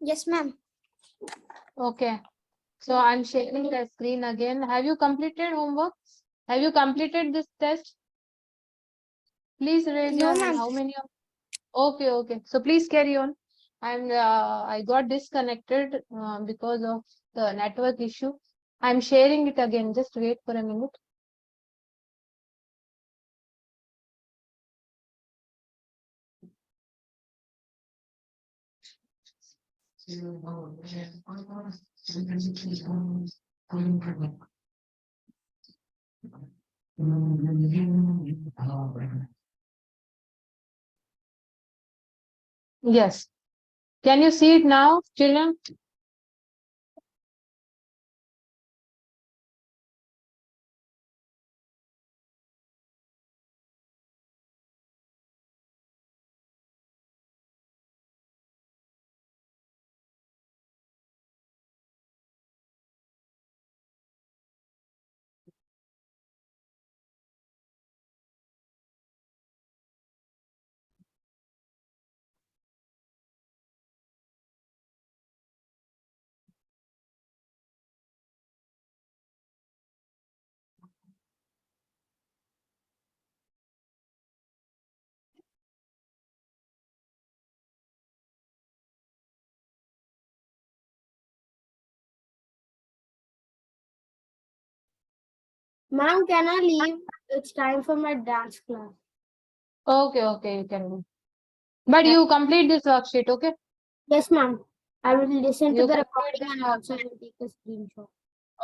Yes, ma'am. Okay. So I'm sharing the screen again. Have you completed homework? Have you completed this test? Please raise No, your hand. ma'am. How many of? Okay, okay. So please carry on. I got disconnected because of the network issue. I'm sharing it again. Just wait for a minute. Yes. Can you see it now, children? Ma'am, can I leave? It's time for my dance class. Okay, okay, you can do. But you complete this worksheet, okay? Yes, ma'am. I will listen to You the complete recording and also I will take a screenshot.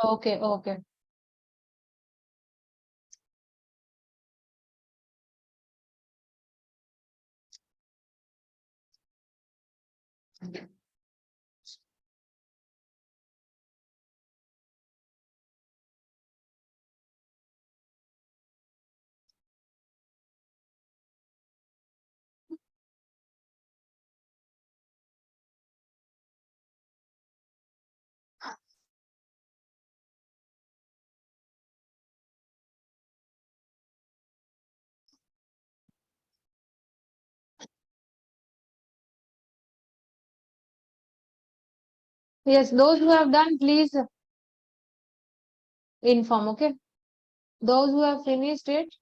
Okay, okay. Yes, those who have done, please inform, okay? Those who have finished it,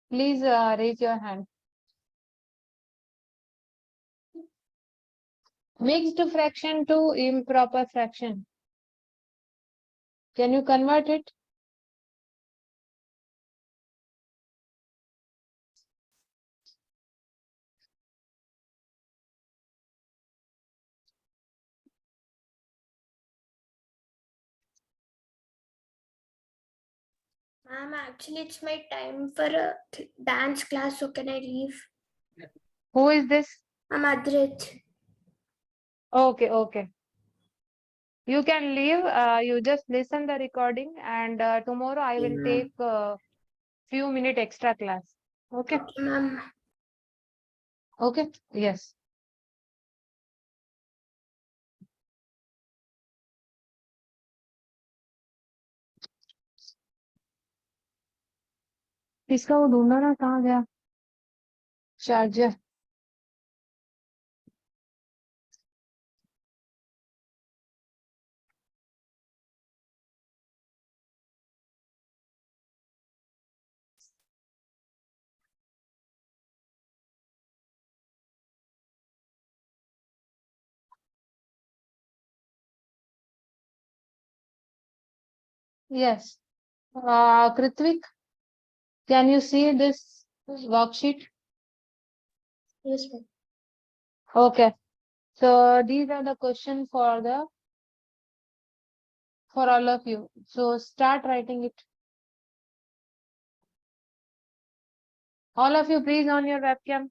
please raise your hand. Mixed fraction to improper fraction. Can you convert it? Ma'am, actually, it's my time for a dance class, so can I leave? Who is this? I'm Adrit. Okay, okay. You can leave. You just listen the recording, and tomorrow I will take a few minute extra class. Okay. Okay, ma'am. Okay. Yes. इसका वो ढूंढना ना कहाँ गया charger Yes. Kritvik, can you see this worksheet? Yes, ma'am. Okay. So these are the questions for all of you. So start writing it. All of you, please on your webcam.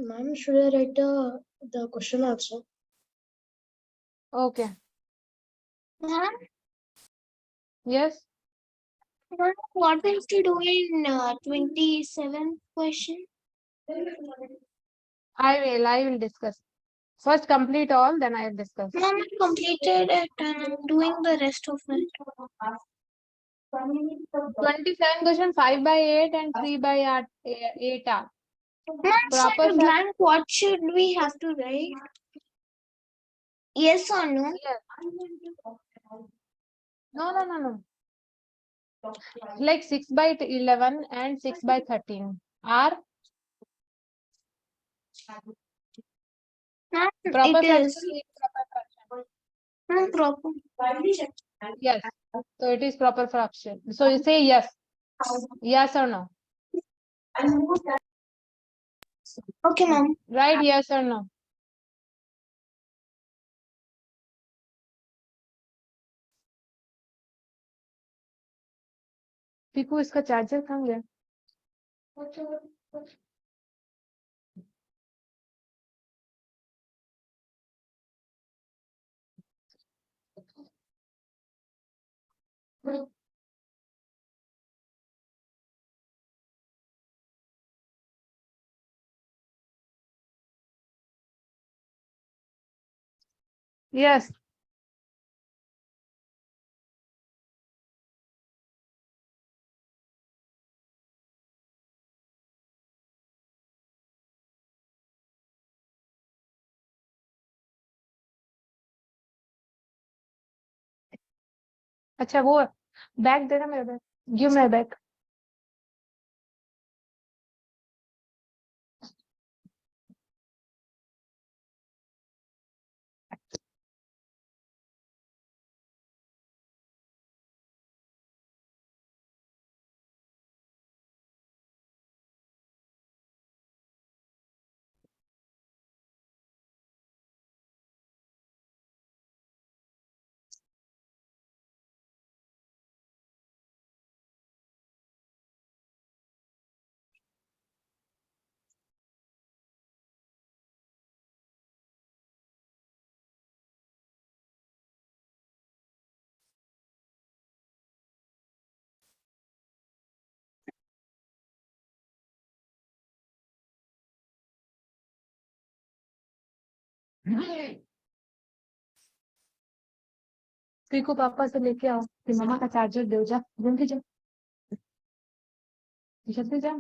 Ma'am, should I write the question also? Okay. Ma'am, Yes. What we have to do in 27 question? I will discuss. First complete all, then I will discuss. Mom, I completed it and I'm doing the rest of it. 27 question, 5 by 8 and 3 by 8 are. Mom, Proper for blank, what should we have to write? Yes or no? Yes. No. Like 6 by 11 and 6 by 13 are Mom, proper it fraction is. or improper fraction. Mom, proper. Yes. So it is proper fraction. So you say yes. Yes or no? Okay, mom. Right? Yes or no? Piku इसका charger कहाँ गया? Yes. अच्छा वो bag देना मेरा bag. Give my bag. Piku पापा से लेके आओ कि मम्मा का चार्जर दे जा जल्दी जा जल्दी जा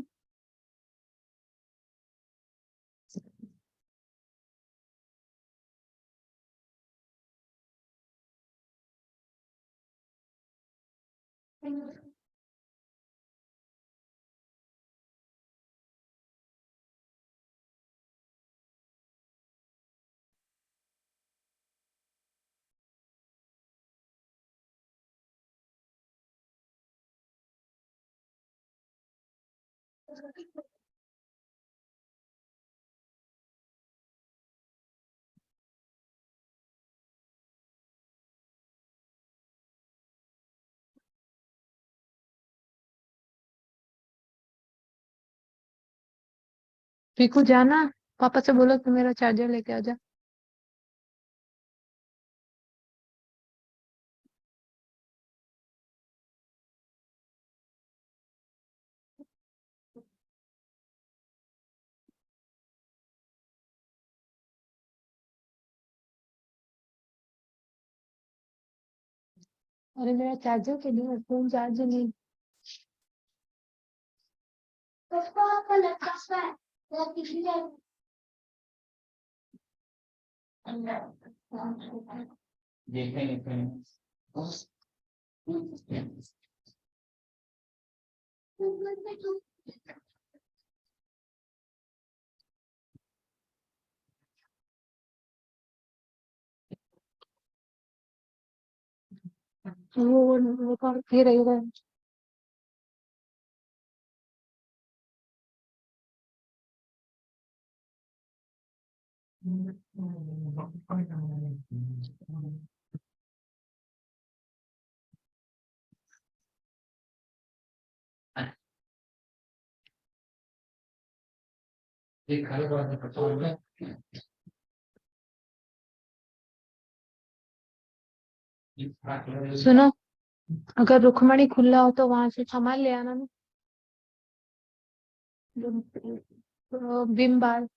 पीकू जाना पापा से बोलो कि मेरा चार्जर लेके आ जा अरे मेरा चार्जर के लिए फोन चार्जर नहीं वो कौन फिर रहेगा सुनो अगर रुक्मणी खुला हो तो वहां से सामान ले आना ना। Vim bar.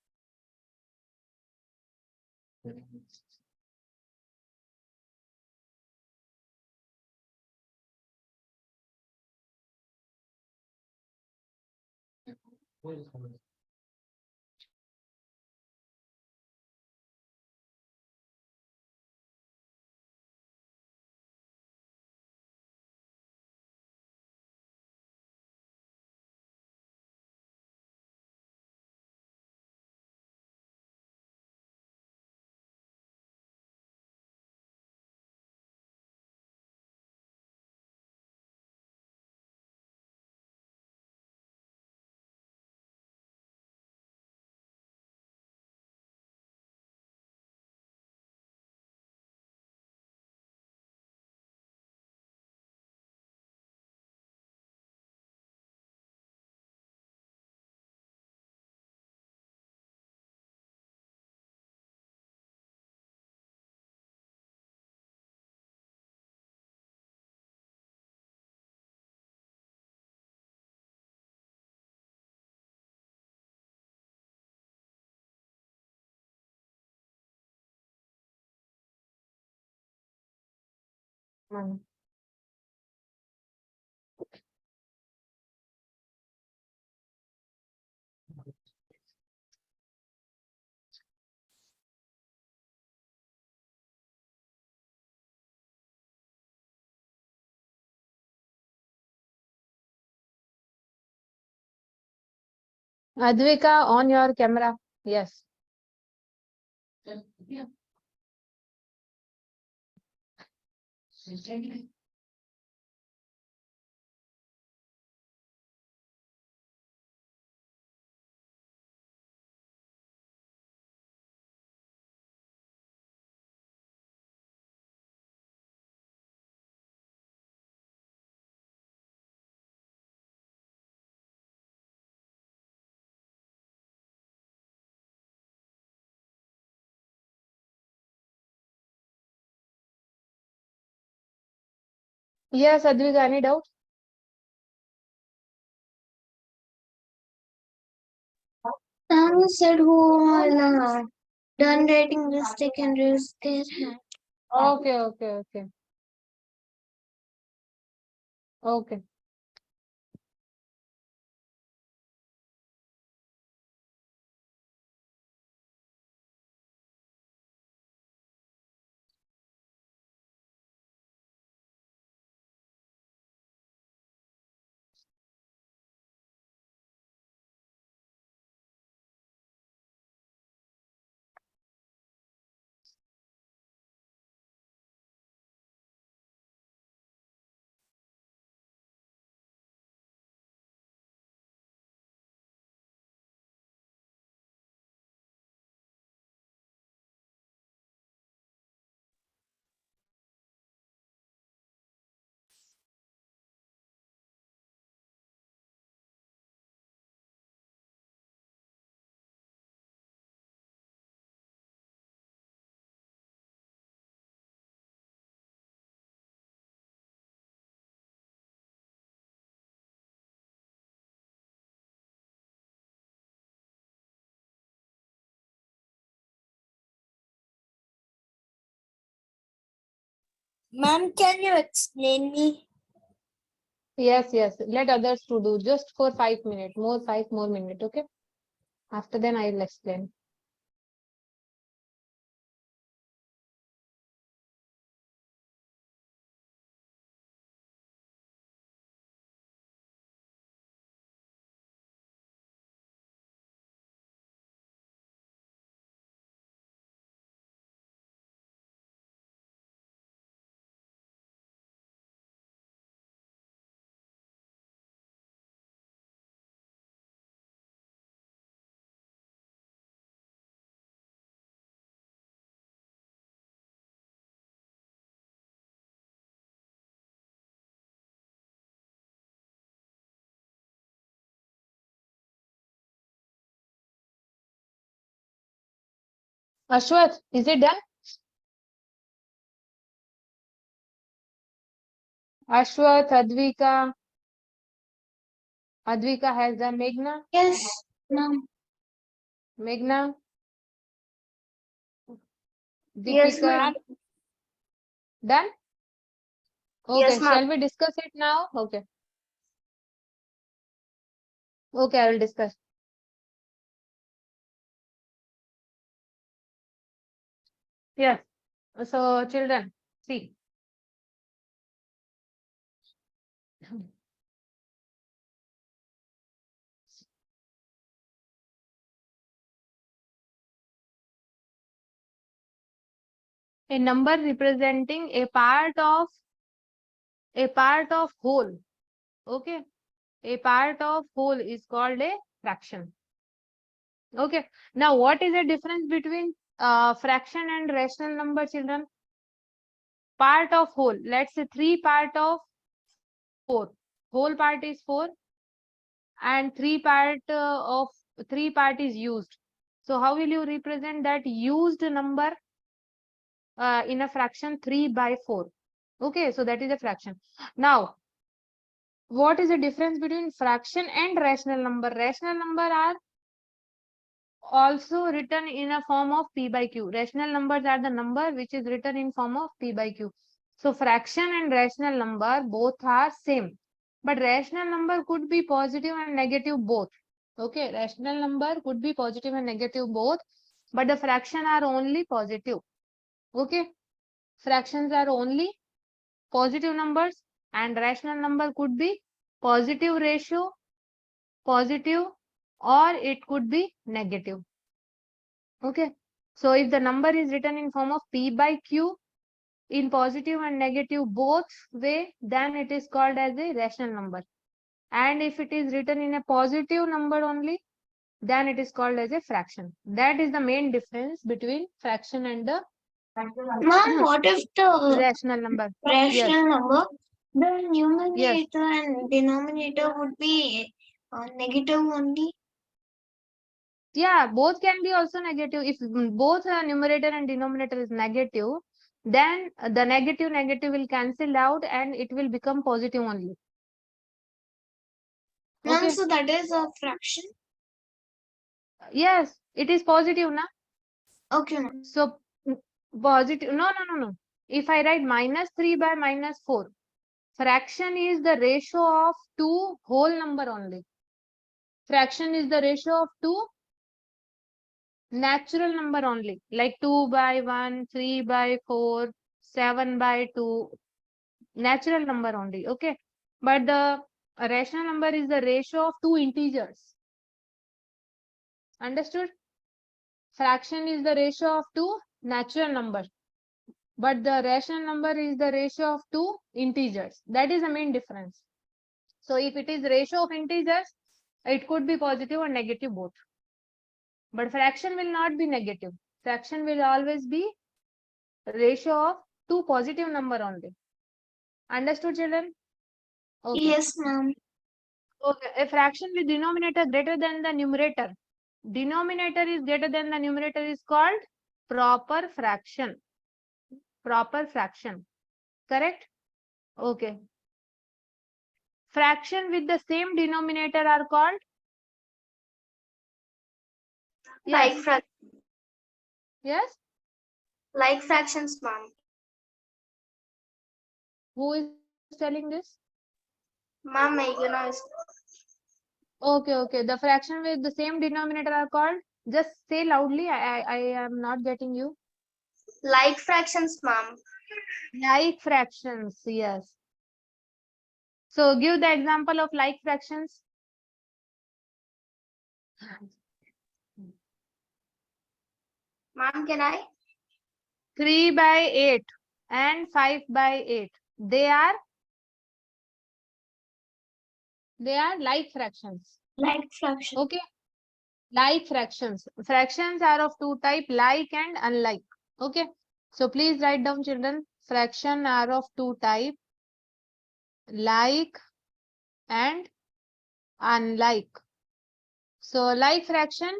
Advika, on your camera. Yes. Yes, Advika, any doubt? Tanu said who done writing mistake and raised their hand. Okay, okay, okay. Okay. Ma'am, can you explain me? Yes, yes. Let others to do just for 5 minutes, more 5 more minutes. Okay. After then I will explain. Ashwath, is it done? Ashwath, Advika has done. Meghna, Yes, ma'am. Meghna, Yes, Deepika, ma'am. done? Yes, Okay, ma'am. shall we discuss it now? Okay. Okay, I will discuss. Yes. So, children, see. A number representing a part of whole. Okay. A part of whole is called a fraction. Okay. Now, what is the difference between fraction and rational number, children? Part of whole. Let's say 3 part of 4. Whole part is 4 and 3 part is used. So how will you represent that used number in a fraction? 3 by 4. Okay, so that is a fraction. Now, what is the difference between fraction and rational number? Rational number are also written in a form of p by q. Rational numbers are the number which is written in form of p by q. So fraction and rational number both are same, but rational number could be positive and negative both. Okay, rational number could be positive and negative both, but the fraction are only positive. Okay, fractions are only positive numbers, and rational number could be positive ratio, positive, or it could be negative. Okay, so if the number is written in form of p by q in positive and negative both way, then it is called as a rational number. And if it is written in a positive number only, then it is called as a fraction. That is the main difference between fraction and the Ma'am, what if the rational number? Yes, rational number, the yes. numerator and denominator would be negative only? Yeah, both can be also negative. If both numerator and denominator is negative, then the negative will cancel out and it will become positive only. Ma'am, Okay. so that is a fraction? Yes, it is positive, na? Okay, ma'am. So positive. No, no, no, no. If I write -3 by -4, fraction is the ratio of two whole number only. Fraction is the ratio of two natural number only, like 2 by 1, 3 by 4, 7 by 2, natural number only. Okay, but the rational number is the ratio of two integers. Understood? Fraction is the ratio of two natural numbers, but the rational number is the ratio of two integers. That is the main difference. So if it is ratio of integers, it could be positive or negative both. But fraction will not be negative. Fraction will always be ratio of two positive number only. Understood, children? Okay. Yes, ma'am. Okay. A fraction with denominator greater than the numerator. Denominator is greater than the numerator is called proper fraction. Proper fraction. Correct? Okay. Fraction with the same denominator are called? Like Yes. Yes? like fractions, ma'am. Who is telling this? Ma'am, Meghana is Okay, okay. The fraction with the same denominator are called? Just say loudly. I am not getting you. like fractions, ma'am. Like fractions. Yes. So give the example of like fractions. Ma'am, can I? 3 by 8 and 5 by 8. They are like fractions. Like fraction. Okay. Like fractions. Fractions are of two type, like and unlike. Okay. So please write down, children. Fraction are of two type, like and unlike. So like fraction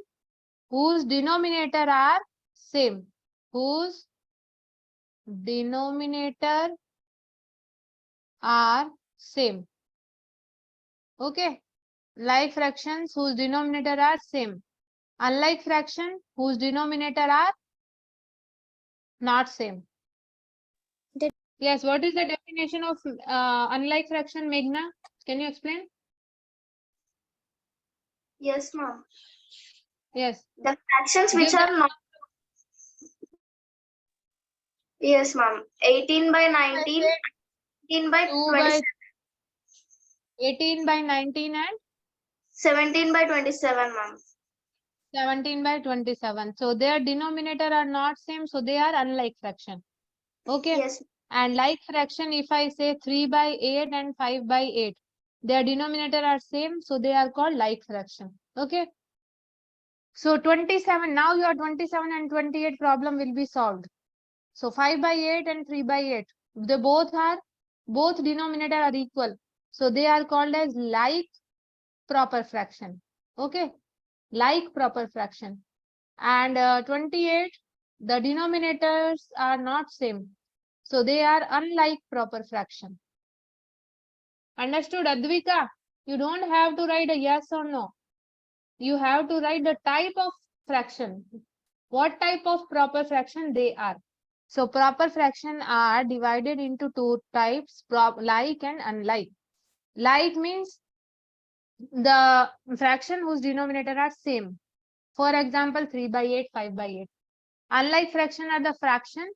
whose denominator are same. Whose denominator are same. Okay. Like fractions whose denominator are same. Unlike fraction whose denominator are not same. Yes, what is the definition of unlike fraction, Meghna? Can you explain? Yes, ma'am. Yes. The fractions which Give the are not. Yes, ma'am. 18 by 19, 18 by 2 by 27, 18 by 19 and 17 by 27, ma'am. 17 by 27. So their denominator are not same, so they are unlike fraction. Okay. Yes. And like fraction, if I say 3 by 8 and 5 by 8, their denominator are same, so they are called like fraction. Okay. So 27, now your 27 and 28 problem will be solved. So 5 by 8 and 3 by 8, they both denominator are equal. So they are called as like proper fraction. Okay. Like proper fraction. And 28, the denominators are not same. So they are unlike proper fraction. Understood, Advika? You don't have to write a yes or no. You have to write the type of fraction. What type of proper fraction they are. So proper fraction are divided into two types, like and unlike. Like means the fraction whose denominator are same. For example, 3 by 8, 5 by 8. Unlike fraction are the fraction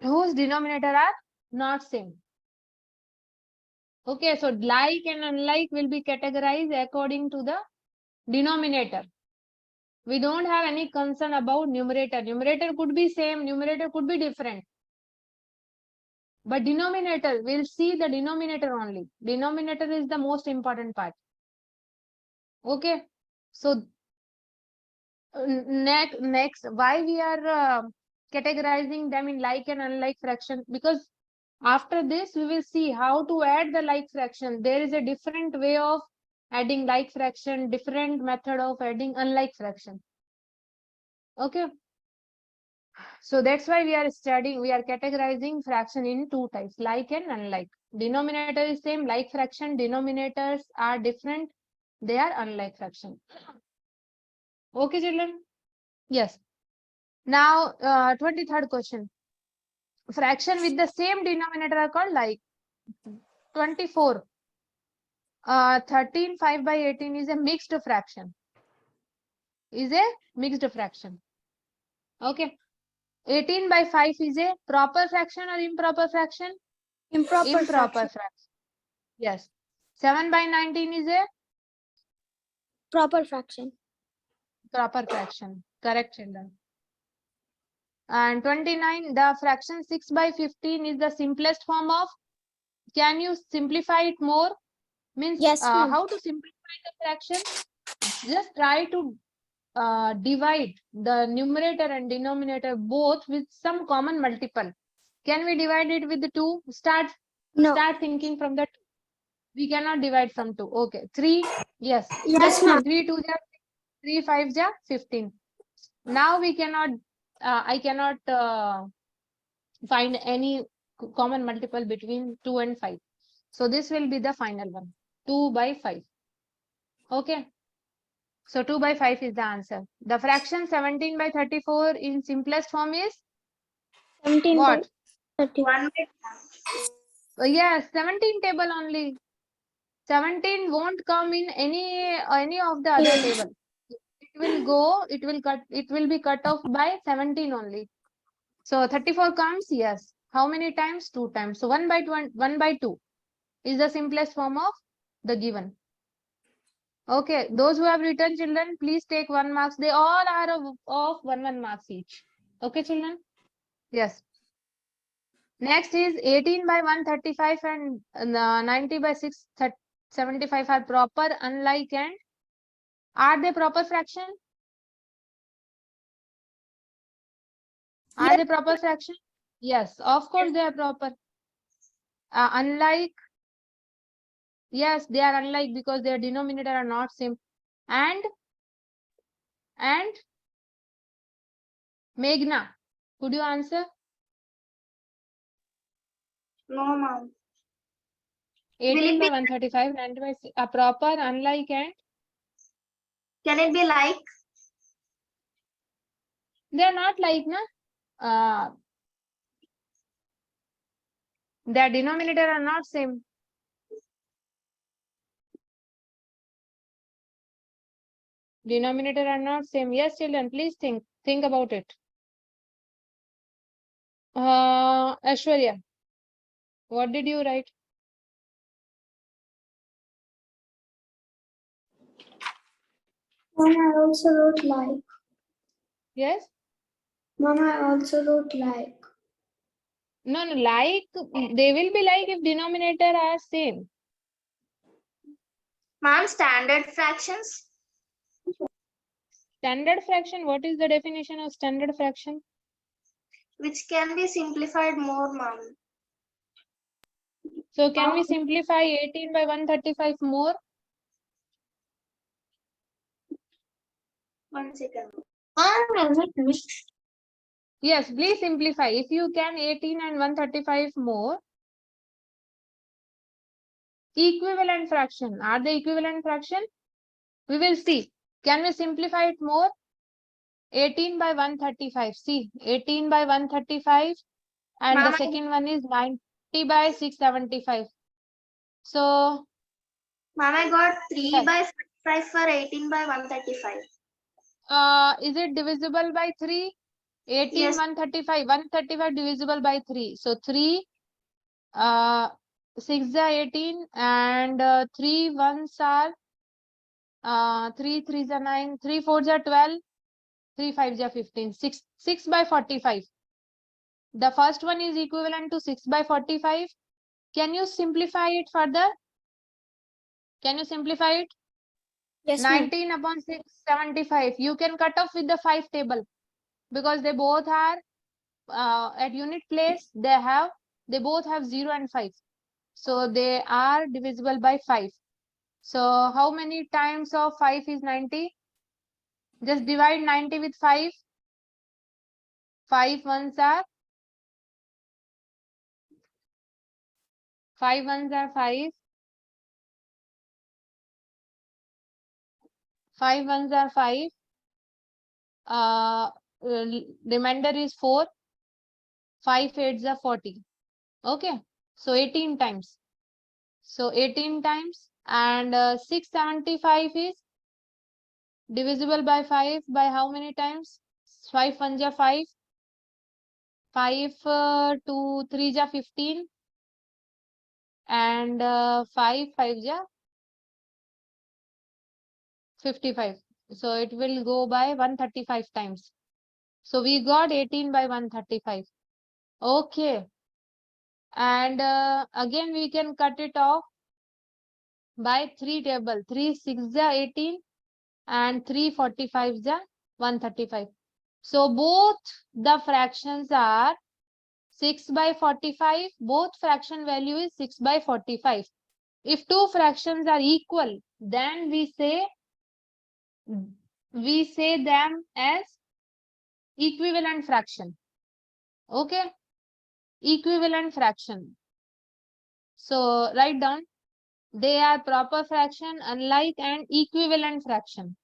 whose denominator are not same. Okay, so like and unlike will be categorized according to the denominator. We don't have any concern about numerator. Numerator could be same, numerator could be different. But denominator, we'll see the denominator only. Denominator is the most important part. Okay, so next, why we are categorizing them in like and unlike fraction? Because after this, we will see how to add the like fraction. There is a different way of adding like fraction, different method of adding unlike fraction. Okay. So that's why we are categorizing fraction in two types, like and unlike. Denominator is same, like fraction, denominators are different, they are unlike fraction. Okay, children? Yes. Now, 23rd question. Fraction with the same denominator are called like. 24. 13, 5 by 18 is a mixed fraction. Is a mixed fraction. Okay. 18 by 5 is a proper fraction or improper fraction? Improper fraction. Yes. 7 by 19 is a Proper fraction. proper fraction. Correct, children. And 29, the fraction 6 by 15 is the simplest form of. Can you simplify it more? Means Yes, ma'am. how to simplify the fraction? Just try to divide the numerator and denominator both with some common multiple. Can we divide it with the 2? Start thinking from that. We cannot divide from 2. Okay. 3. Yes. Yes, ma'am. 3 2 3 5 15. Now we cannot, I cannot find any common multiple between 2 and 5. So this will be the final one. 2 by 5. Okay. So 2 by 5 is the answer. The fraction 17 by 34 in simplest form is 17 what? by 31. Yes, 17 table only. 17 won't come in any of the other table. It will be cut off by 17 only. So 34 comes, yes. How many times? 2 times. So 1 by 1 by 2 is the simplest form of the given. Okay, those who have written, children, please take 1 marks. They all are of 1 marks each. Okay, children? Yes. Next is 18 by 135 and 90 by 675 are proper, unlike, and are they proper fraction? Are they proper fraction? Yes, of course they are proper. Unlike, yes, they are unlike because their denominator are not same. And Meghna, could you answer? No, ma'am. 18 it by be- 135, 90 by a proper, unlike, and Can it be like? they are not like, na? Their denominator are not same. Denominator are not same. Yes, children, please think about it. Aishwarya, what did you write? Mom, I also wrote like. Yes? Mom, I also wrote like. No, like, they will be like if denominator are same. Mom, standard fractions. Standard fraction, what is the definition of standard fraction? Which can be simplified more, mom. So can we simplify 18 by 135 more? 1 second. Mom, is it mixed? Yes, please simplify. If you can 18 and 135 more, equivalent fraction. Are they equivalent fraction? We will see. Can we simplify it more? 18 by 135. See, 18 by 135 and Mom, the second one is 90 by 675. So, Mom, I got 3 yes. by 5 for 18 by 135. Is it divisible by 3? 18, Yes. 135. 135 divisible by 3. So, 3, 6 are 18 and 3 ones are 3 3s are 9, 3 4s are 12, 3 5s are 15. 6 by 45. The first one is equivalent to 6 by 45. Can you simplify it further? Can you simplify it? Yes, 19 upon 6, 75. You can cut off with the 5 table because they both are at unit place. They both have 0 and 5. So they are divisible by 5. So how many times of 5 is 90? Just divide 90 with 5. 5 ones are 5 ones are 5. 5 ones are 5. Remainder is 4. 5 eights are 40. Okay. So 18 times. So 18 times and 675 is divisible by 5 by how many times? 5 ones are 5. 5 2 3 are 15 and 5 5 are 55. So it will go by 135 times. So we got 18 by 135. Okay. And again we can cut it off by 3 table. 3 6 is 18 and 3 45 is 135. So both the fractions are 6 by 45. Both fraction value is 6 by 45. If two fractions are equal, then we say them as equivalent fraction. Okay, equivalent fraction. So write down, they are proper fraction, unlike, and equivalent fraction.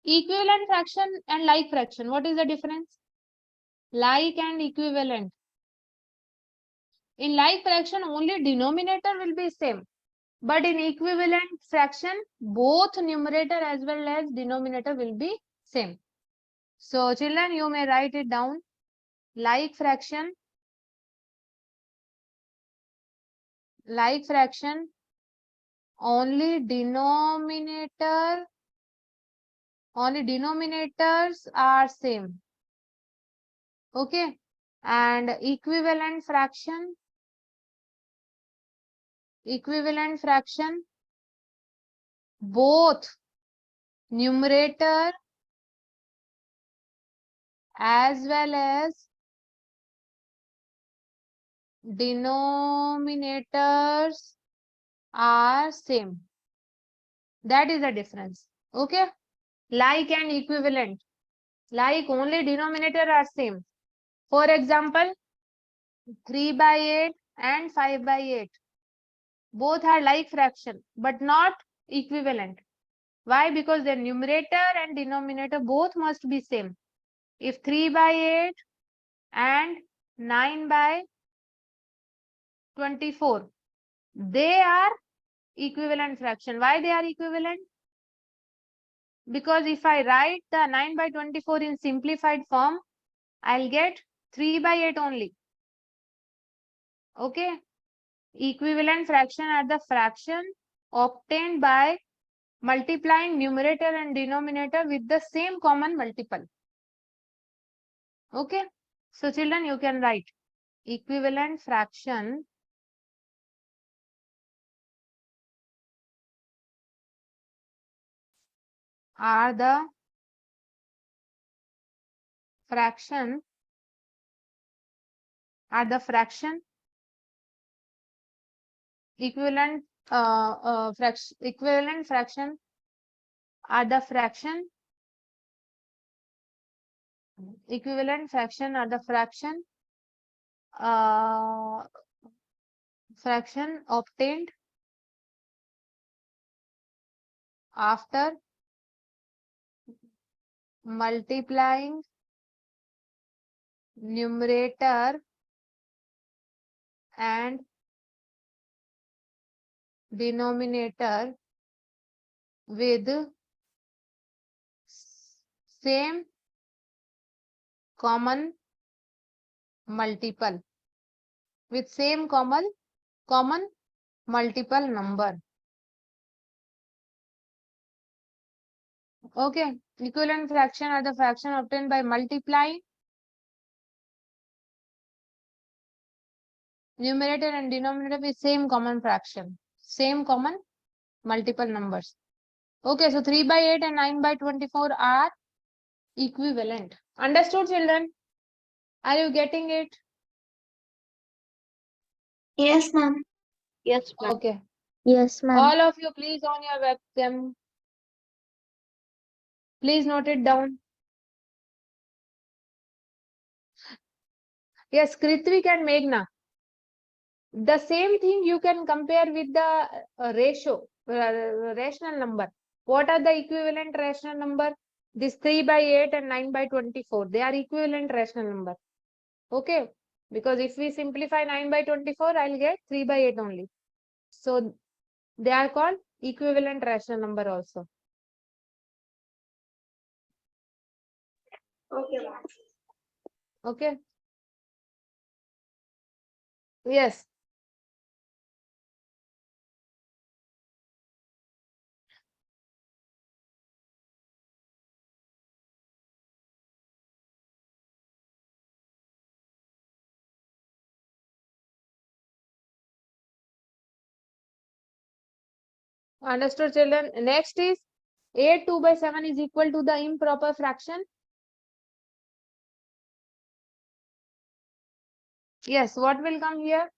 Equivalent fraction and like fraction, what is the difference? Like and equivalent. In like fraction, only denominator will be same. But in equivalent fraction, both numerator as well as denominator will be same. So children, you may write it down. Like fraction, only denominators are same. Okay. And equivalent fraction, both numerator as well as denominators are same. That is the difference. Okay. Like and equivalent. Like only denominator are same. For example, 3/8 and 5/8. Both are like fraction, but not equivalent. Why? Because their numerator and denominator both must be same. If 3/8 and 9/24, they are equivalent fraction. Why they are equivalent? Because if I write the 9/24 in simplified form, I'll get 3/8 only. Okay. Equivalent fraction are the fraction obtained by multiplying numerator and denominator with the same common multiple. Okay. So children, you can write equivalent fraction are the fraction equivalent fraction are the fraction equivalent fraction are the fraction obtained after multiplying numerator and denominator with same common multiple common multiple number. Okay, equivalent fraction are the fraction obtained by multiplying numerator and denominator with same common fraction, same common multiple numbers. Okay, so 3/8 and 9/24 are equivalent. Understood, children? Are you getting it? Yes, ma'am. Yes, ma'am. Okay. Yes, ma'am. All of you, please on your webcam. Please note it down. Yes, Kritvik and Meghna. The same thing you can compare with the rational number. What are the equivalent rational number? This 3/8 and 9/24. They are equivalent rational number. Okay. Because if we simplify 9/24, I'll get 3/8 only. So they are called equivalent rational number also. Okay, ma'am. Okay. Yes. Understood, children? Next is 8 2/7 is equal to the improper fraction. Yes, what will come here?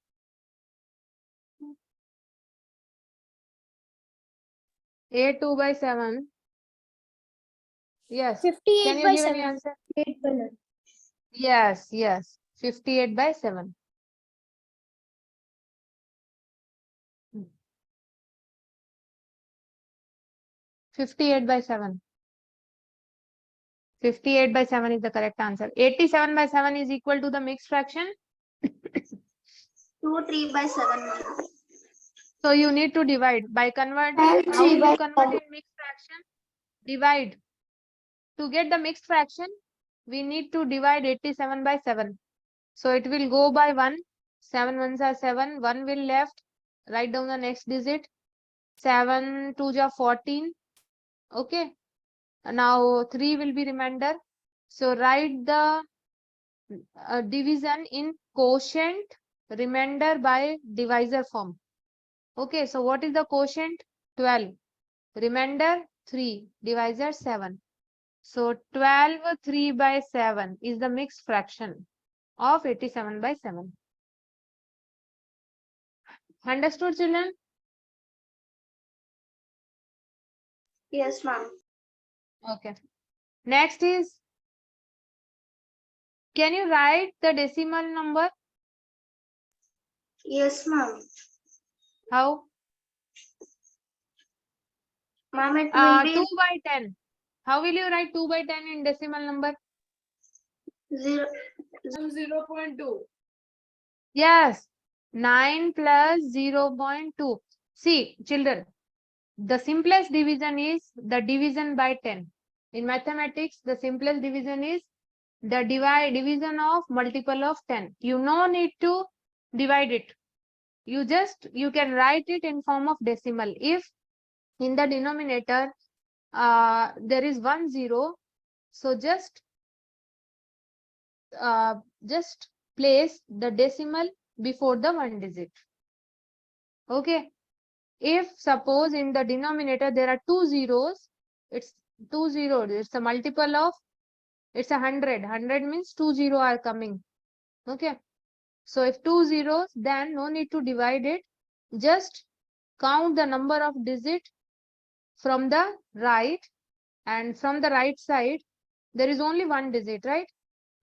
8 2/7. Yes. 58 Can you by give 7. any answer? 8 by 9. Yes, yes. 58/7. Hmm. 58/7. 58/7 is the correct answer. 87/7 is equal to the mixed fraction. 2 3 by 7. So you need to divide by converting. And How 3 will by you convert 7. in mixed fraction? Divide. To get the mixed fraction, we need to divide 87/7. So it will go by 1. 7 ones are 7. 1 will left. Write down the next digit. 7 2s are 14. Okay. Now 3 will be remainder. So write the division in quotient remainder by divisor form. Okay, so what is the quotient? 12. Remainder 3. Divisor 7. So 12 3/7 is the mixed fraction of 87/7. Understood, children? Yes, ma'am. Okay. Next is, can you write the decimal number? Yes, ma'am. How? Ma'am, it will 2 be by 10. How will you write 2 by 10 in decimal number? 0. 0.2. Yes. 9 plus 0.2. See, children, the simplest division is the division by 10. In mathematics, the simplest division is the division of multiple of 10. You no need to divide it. You can write it in form of decimal. If in the denominator there is 1 0, so just place the decimal before the 1 digit. Okay. If suppose in the denominator there are 2 zeros, it's 2 zeros. It's a multiple of, it's 100. 100 means 2 zero are coming. Okay. So if 2 zeros, then no need to divide it. Just count the number of digits from the right, and from the right side there is only 1 digit, right?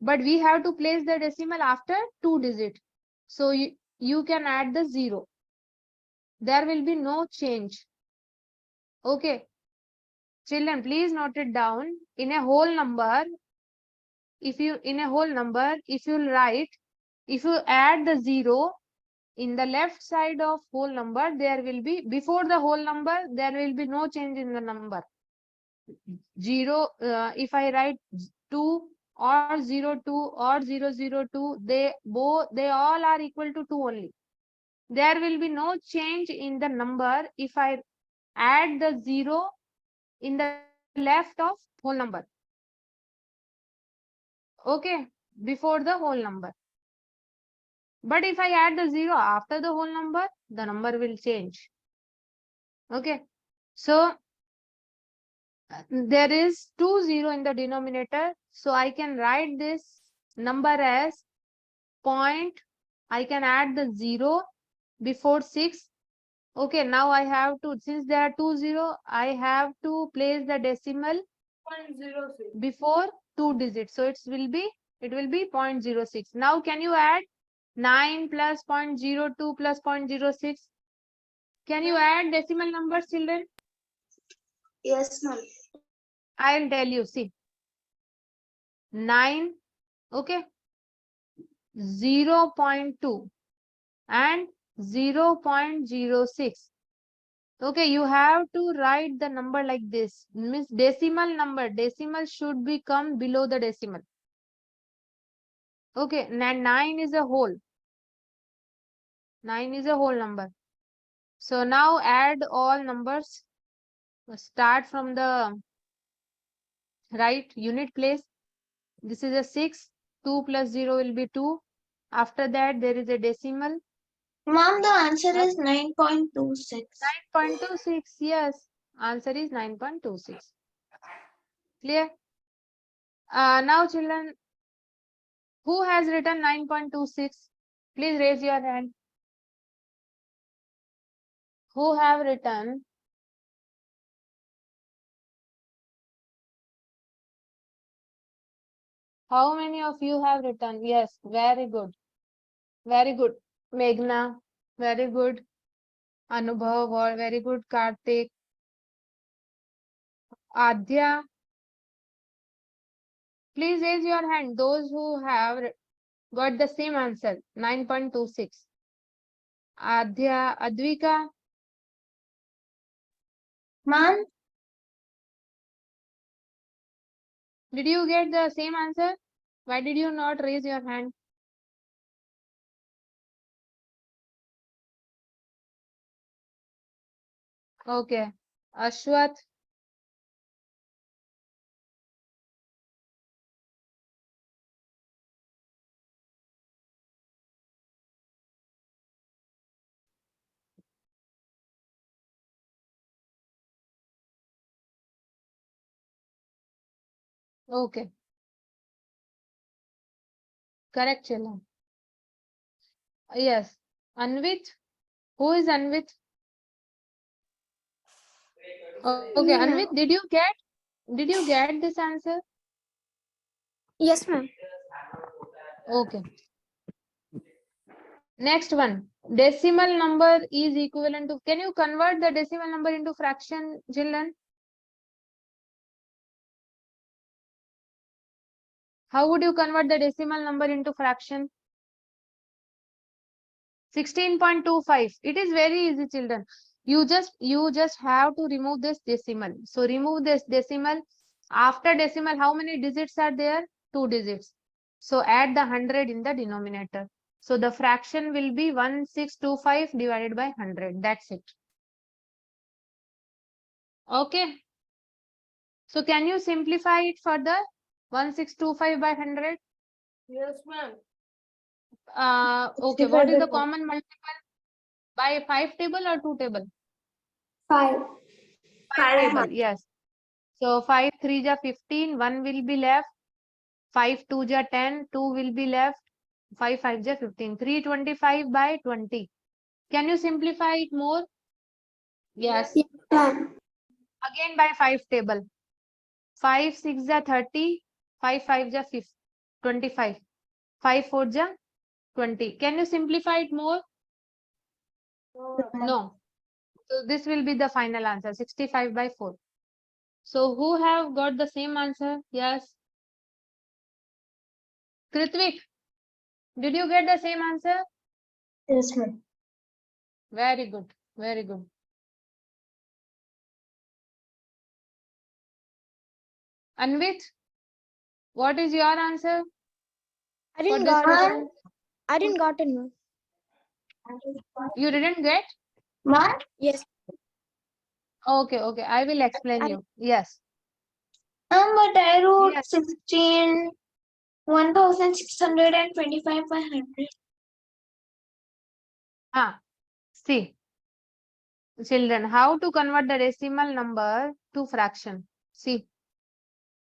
But we have to place the decimal after 2 digits. So you can add the 0. There will be no change. Okay. Children, please note it down. In a whole number, if you write, if you add the 0 in the left side of whole number, there will be, before the whole number, there will be no change in the number. 0, if I write 2 or 02 or 002, they all are equal to 2 only. There will be no change in the number if I add the 0 in the left of whole number. Okay, before the whole number. But if I add the 0 after the whole number, the number will change. Okay, so there is 2 0 in the denominator. So I can write this number as point. I can add the 0 before 6. Okay, now I have to, since there are 2 0, I have to place the decimal 0.06 before 2 digits. So it will be 0.06. Now can you add 9 plus 0.02 plus 0.06? Can you add decimal numbers, children? Yes, ma'am. I'll tell you. See, 9, okay, 0.2 and 0.06. Okay, you have to write the number like this. Means decimal number. Decimal should become below the decimal. Okay, and 9 is a whole. 9 is a whole number. So now add all numbers. Start from the right unit place. This is a 6. 2 plus 0 will be 2. After that, there is a decimal. Ma'am, the answer is 9.26. 9.26. Yes, answer is 9.26. Clear? Now, children, who has written 9.26? Please raise your hand. Who have written? How many of you have written? Yes, very good. Very good. Meghna, very good. Anubhav, or very good. Karthik. Adya, please raise your hand. Those who have got the same answer, 9.26. Adya, Advika, Ma'am, did you get the same answer? Why did you not raise your hand? Okay. Ashwath, okay. Correct, children. Yes. Anvit, who is Anvit? Okay, me, Anvit, ma'am. did you get this answer? Yes, ma'am. Okay. Next one, decimal number is equivalent to, can you convert the decimal number into fraction, children? How would you convert the decimal number into fraction? 16.25. It is very easy, children. You just have to remove this decimal. So remove this decimal. After decimal, how many digits are there? 2 digits. So add the 100 in the denominator. So the fraction will be 1625 divided by 100. That's it. Okay. So can you simplify it further? 1625 by 100? Yes, ma'am. Okay. What is the common multiple? By 5 table or 2 table? 5. 5 table. Yes. So 5 3 ja 15, 1 will be left. 5 2 ja 10, 2 will be left. 5 5 ja 15. 325 by 20. Can you simplify it more? Yes. Again by 5 table. 5 6 ja 30. 5 5 ja 25. 5 4 ja 20. Can you simplify it more? No. So this will be the final answer. 65 by 4. So who have got the same answer? Yes. Kritvik, did you get the same answer? Yes, ma'am. Very good. Very good. Anvit, what is your answer I for didn't this got question? it. I didn't got it. No. You didn't get? Ma'am? Yes. Okay, okay. I will explain you. Yes. But I wrote Yes. 1625 by 100. See, children, how to convert the decimal number to fraction? See,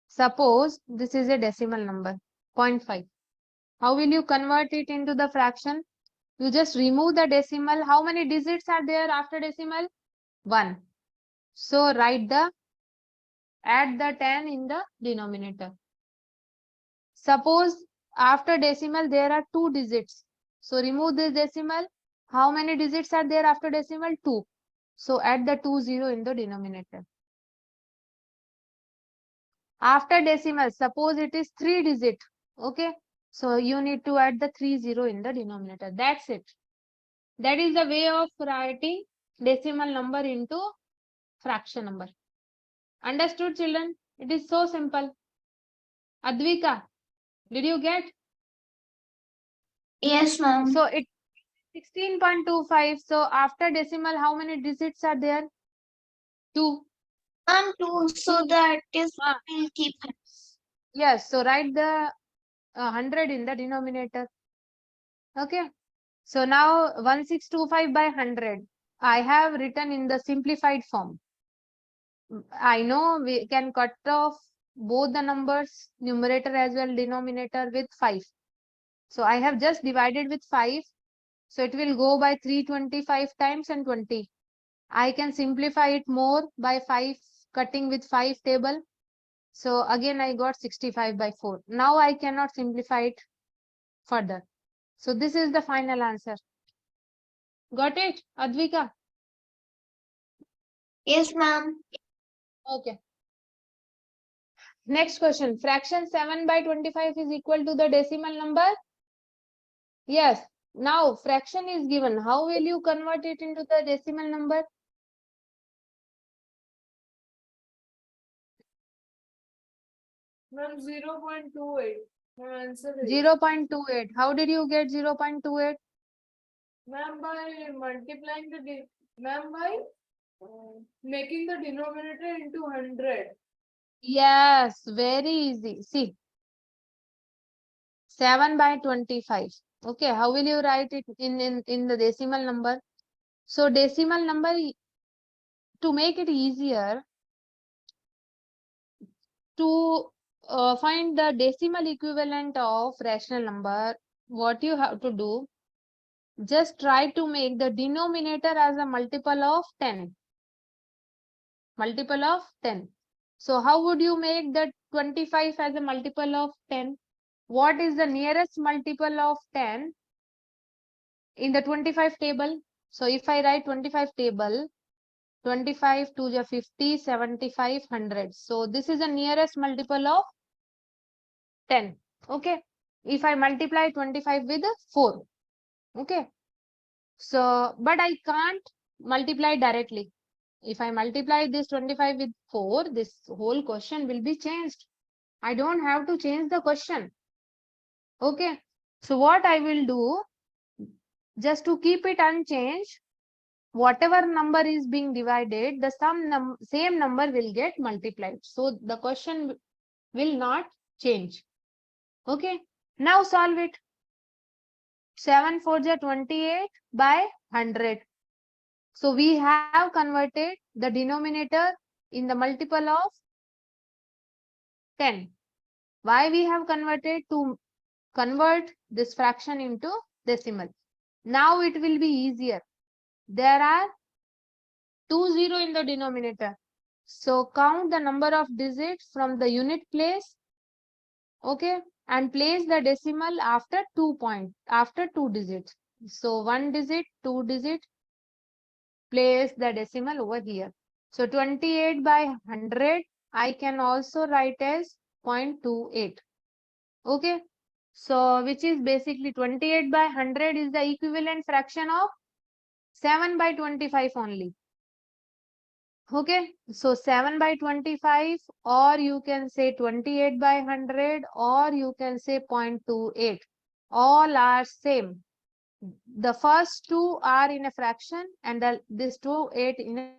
suppose this is a decimal number, 0.5. How will you convert it into the fraction? You just remove the decimal. How many digits are there after decimal? 1. So add the 10 in the denominator. Suppose after decimal there are 2 digits. So remove this decimal. How many digits are there after decimal? 2. So add the 20 in the denominator. After decimal, suppose it is 3 digit. Okay. So you need to add the 30 in the denominator. That's it. That is the way of writing decimal number into fraction number. Understood, children? It is so simple. Advika, did you get? Yes, ma'am. So it 16.25. So after decimal, how many digits are there? 2. And 2, so that is Ah. will keep. Yes. So write the 100 in the denominator. Okay. So now 1625 by 100. I have written in the simplified form. I know we can cut off both the numbers, numerator as well denominator, with 5. So I have just divided with 5. So it will go by 325 times and 20. I can simplify it more by 5, cutting with 5 table. So again I got 65 by 4. Now I cannot simplify it further. So this is the final answer. Got it, Advika? Yes, ma'am. Okay. Next question. Fraction 7 by 25 is equal to the decimal number? Yes. Now fraction is given. How will you convert it into the decimal number? Ma'am, 0.28. My answer is 0.28. How did you get 0.28? ma'am by multiplying ma'am by making the denominator into 100. Yes, very easy. See, 7 by 25. Okay, how will you write it in the decimal number? So decimal number, to make it easier, to find the decimal equivalent of rational number, what you have to do, just try to make the denominator as a multiple of 10. Multiple of 10. So how would you make the 25 as a multiple of 10? What is the nearest multiple of 10 in the 25 table. So if I write 25 table, 25 to the 50, 75, 100. So this is the nearest multiple of 10. Okay. If I multiply 25 with 4. Okay. So, but I can't multiply directly. If I multiply this 25 with 4, this whole question will be changed. I don't have to change the question. Okay. So what I will do, just to keep it unchanged, whatever number is being divided, the same number will get multiplied. So the question will not change. Okay. Now solve it. 7 4 ja 28 by 100. So we have converted the denominator in the multiple of 10. Why we have converted? To convert this fraction into decimal. Now it will be easier. There are 2 0 in the denominator. So count the number of digits from the unit place. Okay. And place the decimal after 2 digits. So 1 digit, 2 digit, place the decimal over here. So 28 by 100, I can also write as 0.28. Okay. So which is basically 28 by 100 is the equivalent fraction of 7 by 25 only. Okay. So 7 by 25, or you can say 28 by 100, or you can say 0.28. All are same. The first two are in a fraction and this 28 in a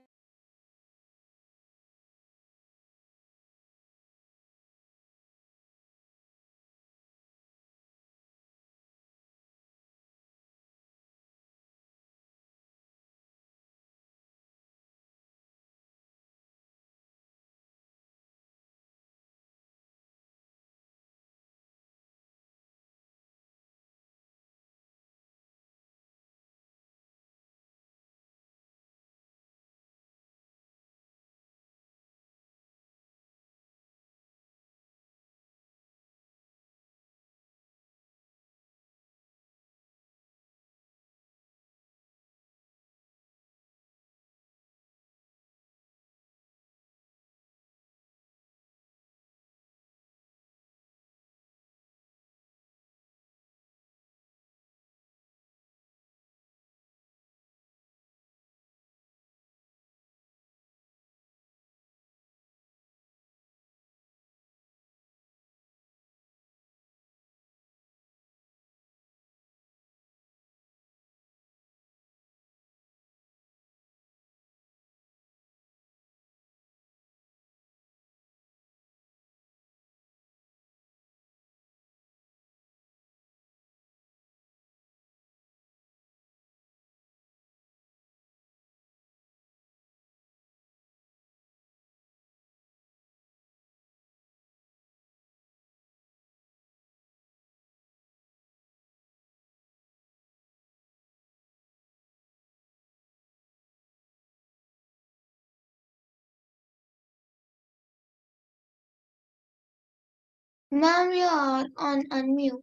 Ma'am, you are on unmute.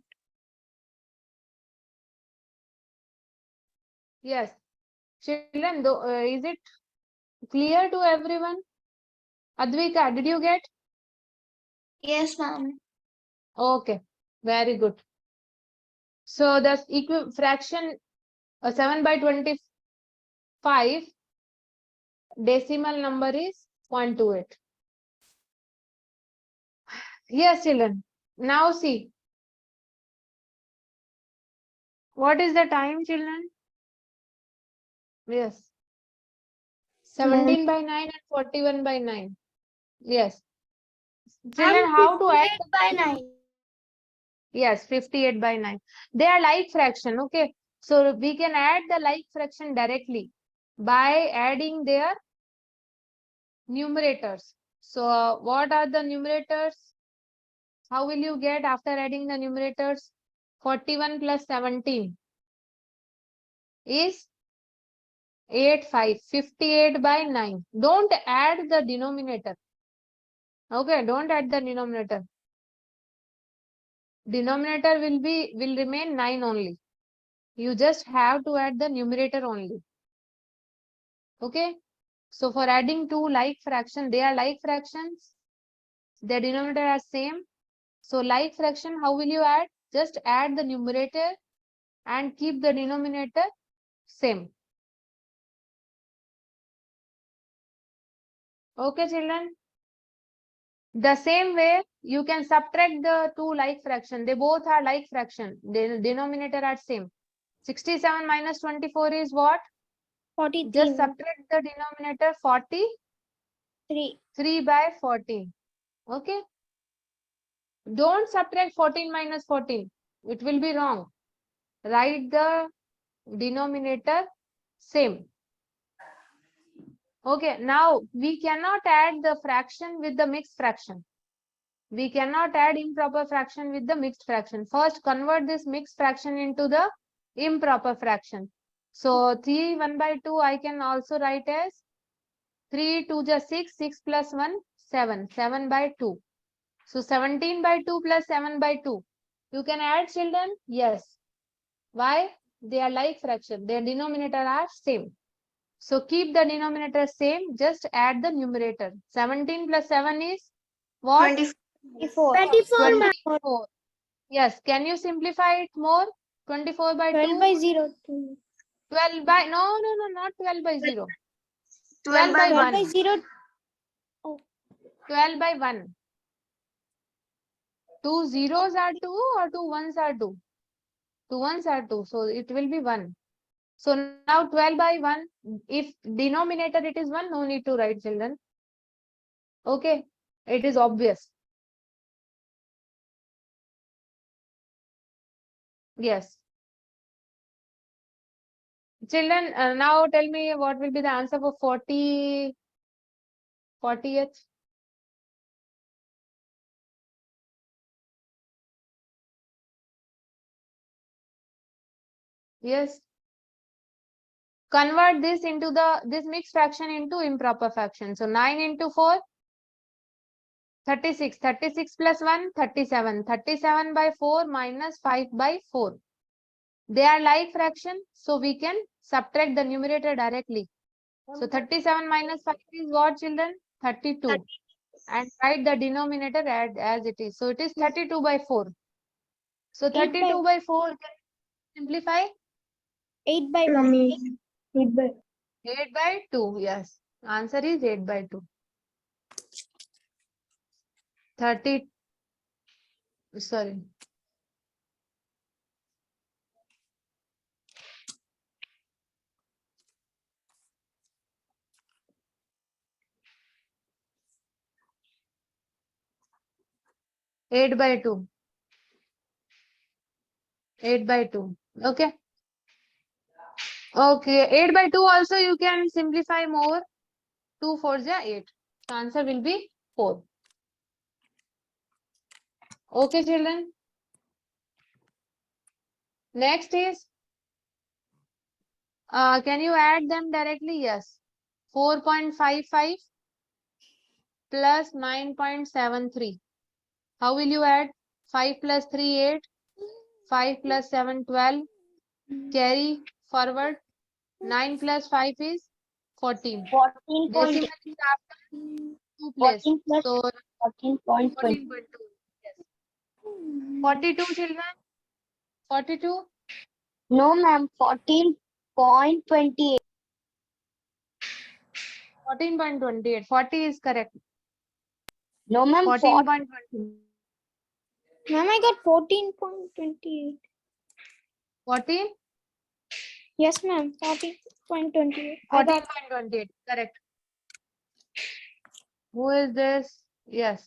yes. Children, is it clear to everyone? Advika, did you get? Yes, ma'am. Okay, very good. So the fraction 7 by 25 decimal number is 0.28. Yes, children. Now see. What is the time, children? Yes. 17 by 9 and 41 by 9. Yes. Children, how to add? By 9. Yes, 58 by 9. They are like fraction. Okay. So we can add the like fraction directly by adding their numerators. So what are the numerators? How will you get after adding the numerators? 41 plus 17 is 85. 58 by 9. Don't add the denominator. Okay, don't add the denominator. Denominator will remain 9 only. You just have to add the numerator only. Okay. So for adding two like fraction, they are like fractions. Their denominator are same. So like fraction, how will you add? Just add the numerator and keep the denominator same. Okay, children. The same way you can subtract the two like fraction. They both are like fraction. The denominator are same. 67 minus 24 is what? 43. Just subtract the denominator 43 3. by 14. Okay. Don't subtract 14 minus 14. It will be wrong. Write the denominator same. Okay. Now we cannot add the fraction with the mixed fraction. We cannot add improper fraction with the mixed fraction. First, convert this mixed fraction into the improper fraction. So 3 1 by 2 I can also write as 3 2 just 6, 6 plus 1 7, 7 by 2. So 17 by 2 plus 7 by 2. You can add, children? Yes. Why? They are like fraction. Their denominator are same. So keep the denominator same. Just add the numerator. 17 plus 7 is what? 24. 24. Yes. Can you simplify it more? 24 by 2. 12 by 0. 2. 12 by, no, not 12 by 0. 12 by 12 1. by 0. 12 by 1. Two zeros are 2 or two ones are 2? Two ones are 2. So it will be 1. So now 12 by 1. If denominator it is 1, no need to write, children. Okay. It is obvious. Yes. Children, now tell me what will be the answer for 40th. Yes. Convert this into this mixed fraction into improper fraction. So 9 into 4, 36. 36 plus 1, 37. 37 by 4 minus 5 by 4. They are like fraction, so we can subtract the numerator directly. So 37 minus 5 is what, children? 32. And write the denominator as it is. So it is 32 by 4. So 32 by 4, can you simplify? 8 by 1. 8 by 2, yes. Answer is 8 by 2. 30, sorry. Eight by 2. 8 by 2. Okay. Okay. 8 by 2 also you can simplify more. 2 4 is 8. So answer will be 4. Okay, children. Next is, can you add them directly? Yes. 4.55 plus 9.73. How will you add? 5 plus 3, 8. 5 plus 7, 12. Carry forward. 9 plus 5 is 14. 14 Decimal is after 2 place. 14 plus So 14.20. 14.2. Yes. 42, children. 42. No, ma'am. 14.28. 14.28. 40 is correct. No, ma'am. 14.20. Ma'am, I got 14.28. 14. Yes, ma'am. 14.28. I got 14.28. Correct. Who is this? Yes.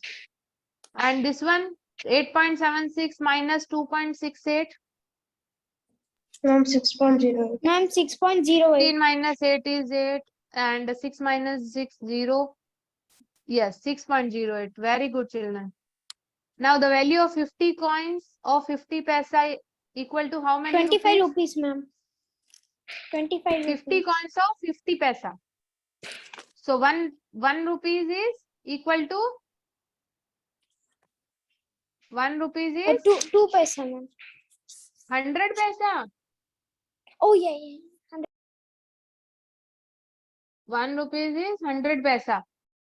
And this one, 8.76 minus 2.68. Ma'am, 6.0. ma'am 6.08. 15 minus 8 is 8. And 6 minus 6, 0. Yes, 6.08. Very good, children. Now the value of 50 coins of 50 paisa equal to how many 25 rupees? rupees, ma'am. 25 50 rupees. coins of 50 paisa. So 1 rupees is equal to 1 rupees is 2 paisa, ma'am. 100 paisa. Oh, yeah, yeah. 1 rupees is 100 paisa.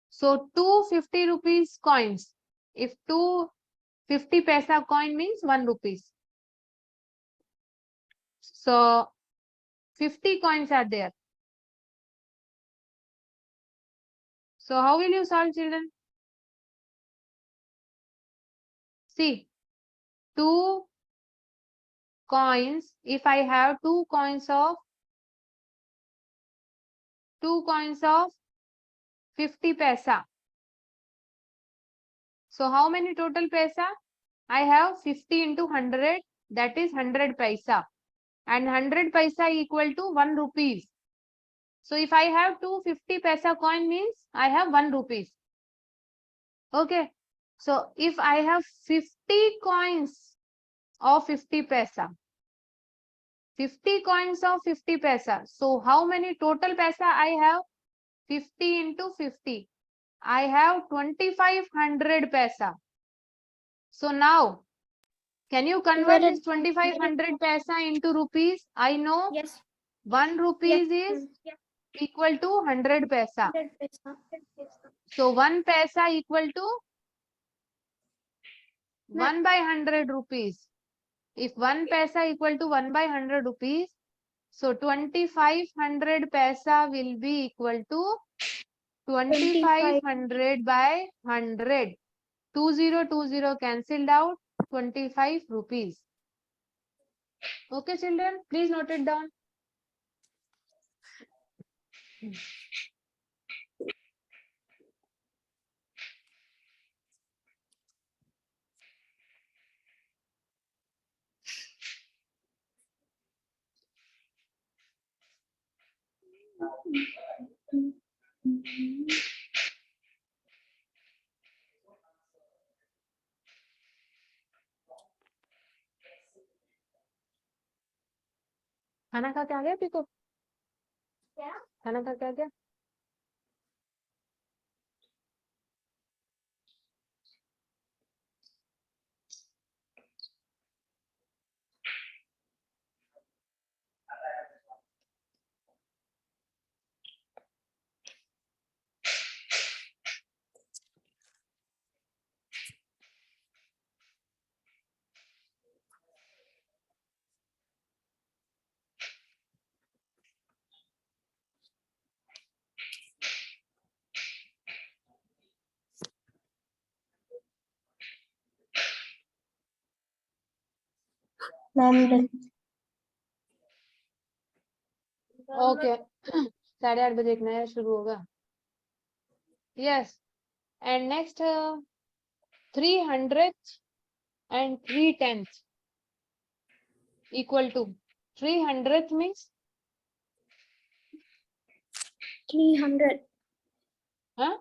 So 250 rupees coins. If 250 paisa coin means 1 rupees. So 50 coins are there. So how will you solve, children? See, 2 coins. If I have 2 coins of 50 paisa. So how many total paisa? I have 50 into 100, that is 100 paisa. And 100 paisa equal to 1 rupees. So if I have 250 paisa coin means I have 1 rupees. Okay. So if I have 50 coins of 50 paisa, 50 coins of 50 paisa. So how many total paisa I have? 50 into 50. I have 2500 paisa. So now, can you convert this 2500 paisa into rupees? I know Yes. 1 rupees is equal to 100 paisa. 100 paisa. So 1 paisa equal to 1 by 100 rupees. If 1 paisa equal to 1 by 100 rupees, so 2500 paisa will be equal to 2500 by 100. 2020 cancelled out, 25 rupees. Okay, children, please note it down. खाना खा के आ गया pico? खाना खा के आ गया? Mom, okay 8:30 बजे एक नया शुरू होगा. Yes and next 300 and 3/10 equal to 300 means 300. huh?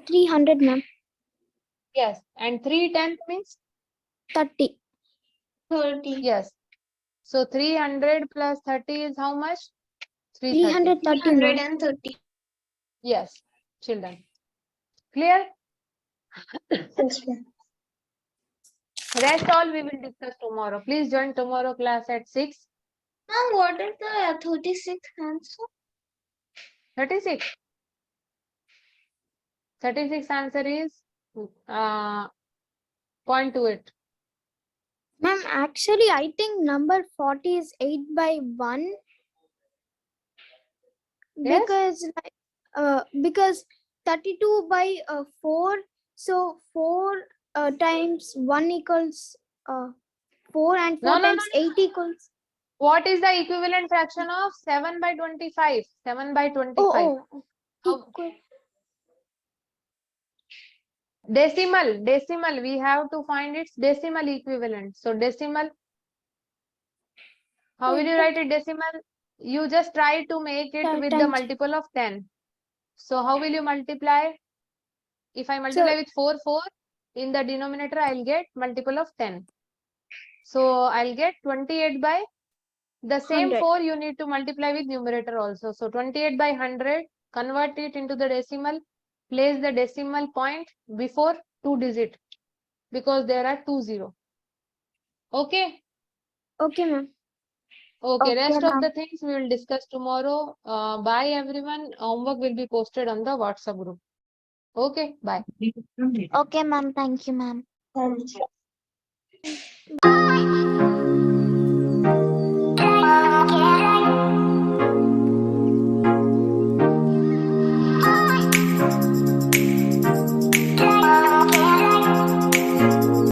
300, ma'am. Yes, and 3/10 means 30. 30. yes. So 300 plus 30 is how much? 330. 330, ma'am. 330. Yes, children. Clear? Yes, ma'am. Rest all we will discuss tomorrow. Please join tomorrow class at 6. Mom, what is the 36th answer? 36. 36 answer is point to it. Ma'am, actually, I think number 40 is 8 by 1. Yes? Because 32 by 4. So 4 times 1 equals 4 and 4 No, no, times no, 8 equals. What is the equivalent fraction of 7 by 25? 7 by 25. Oh, How- equal. Decimal. We have to find its decimal equivalent. So decimal. How will you write it decimal? You just try to make it with the Times. multiple of 10. So how will you multiply? If I multiply with 4, in the denominator, I'll get multiple of 10. So I'll get 28 by the same 100. 4 you need to multiply with numerator also. So 28 by 100, convert it into the decimal, place the decimal point before 2 digit because there are 2 0. Okay. Okay, ma'am. Okay, Okay, rest of ma'am. the things we will discuss tomorrow. Bye everyone. Homework will be posted on the WhatsApp group. Okay, bye. Okay, ma'am. Thank you, ma'am. Thank you.